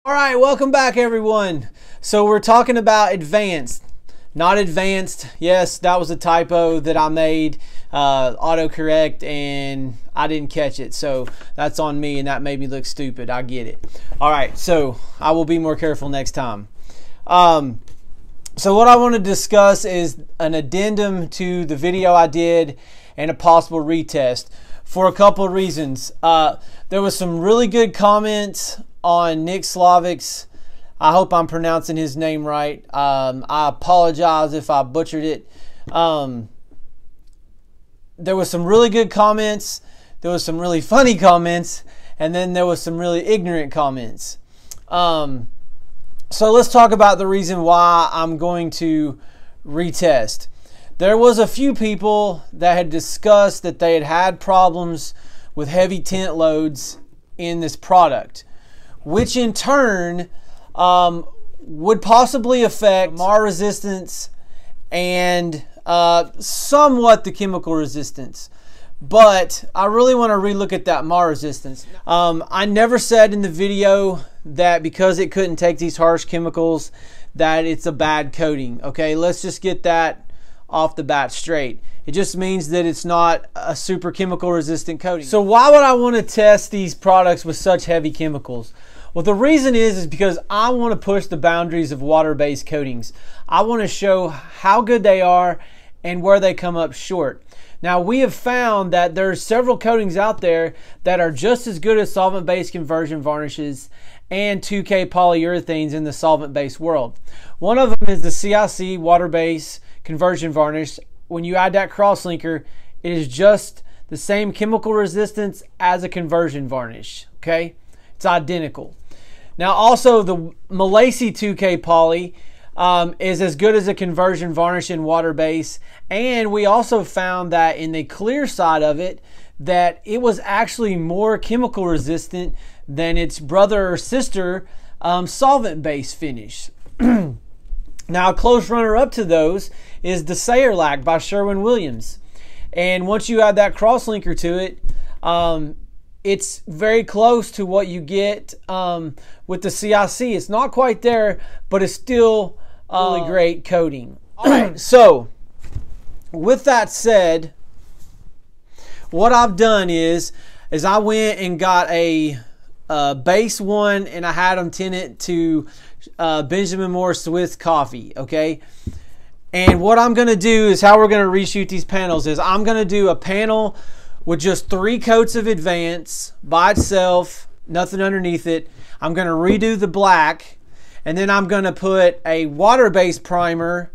All right, welcome back everyone. So we're talking about advanced, not advanced. Yes, that was a typo that I made, autocorrect, and I didn't catch it. So that's on me, and that made me look stupid. I get it. All right, so I will be more careful next time. So what I want to discuss is an addendum to the video I did and a possible retest for a couple of reasons. There was some really good comments on Nick Slavic's. I hope I'm pronouncing his name right. I apologize if I butchered it. There was some really good comments. There was some really funny comments. And then there was some really ignorant comments. So let's talk about the reason why I'm going to retest. There was a few people that had discussed that they had had problems with heavy tent loads in this product, which in turn would possibly affect MAR resistance and somewhat the chemical resistance. But I really want to relook at that MAR resistance. I never said in the video that because it couldn't take these harsh chemicals that it's a bad coating. Okay, let's just get that off the bat straight. It just means that it's not a super chemical resistant coating. So why would I want to test these products with such heavy chemicals? Well, the reason is because I want to push the boundaries of water-based coatings. I want to show how good they are and where they come up short. Now, we have found that there's several coatings out there that are just as good as solvent-based conversion varnishes and 2K polyurethanes in the solvent-based world. One of them is the CIC water-based conversion varnish. When you add that crosslinker, it is just the same chemical resistance as a conversion varnish. Okay, it's identical. Now, also the Malaysia 2K poly is as good as a conversion varnish in water base, and we also found that in the clear side of it that it was actually more chemical resistant than its brother or sister solvent based finish. Now, a close runner up to those is the Sayerlac by Sherwin-Williams, and once you add that crosslinker to it, it's very close to what you get with the CIC. It's not quite there, but it's still really great coating. All right, so with that said, what I've done is I went and got a base one, and I had them tint it to Benjamin Moore Swiss coffee. Okay, and what I'm gonna do is how we're gonna reshoot these panels is I'm gonna do a panel with just 3 coats of Advance by itself, nothing underneath it. I'm going to redo the black, and then I'm going to put a water-based primer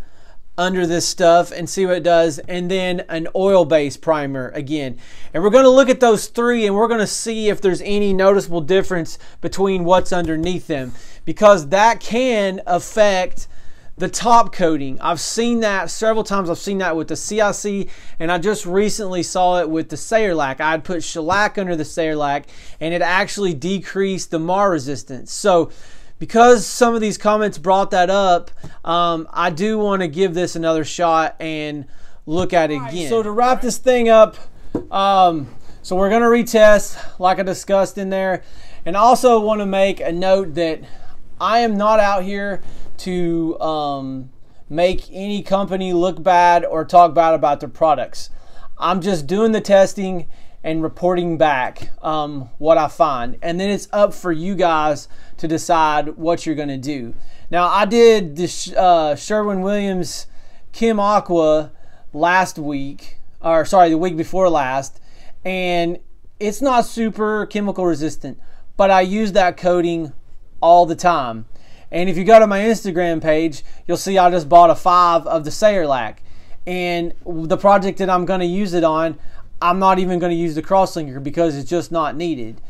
under this stuff and see what it does, and then an oil-based primer again. And we're going to look at those 3, and we're going to see if there's any noticeable difference between what's underneath them, because that can affect the top coating. I've seen that several times. I've seen that with the CIC, and I just recently saw it with the Sayerlac. I had put shellac under the Sayerlac, and it actually decreased the MAR resistance. So because some of these comments brought that up, I do want to give this another shot and look at it again. So to wrap this thing up, so we're going to retest like I discussed in there, and also want to make a note that I am not out here to make any company look bad or talk bad about their products. I'm just doing the testing and reporting back what I find, and then it's up for you guys to decide what you're going to do. Now, I did this Sherwin-Williams Chem Aqua last week, or sorry, the week before last, and it's not super chemical resistant, but I use that coating all the time. And if you go to my Instagram page, you'll see I just bought a 5 of the Sayerlac. And the project that I'm going to use it on, I'm not even going to use the crosslinker because it's just not needed.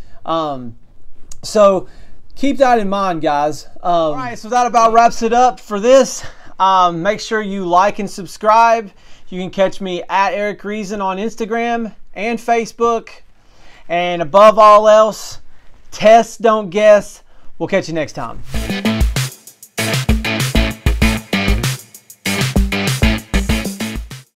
So keep that in mind, guys. All right, so that about wraps it up for this. Make sure you like and subscribe. You can catch me at Eric Reason on Instagram and Facebook. And above all else, test, don't guess. We'll catch you next time.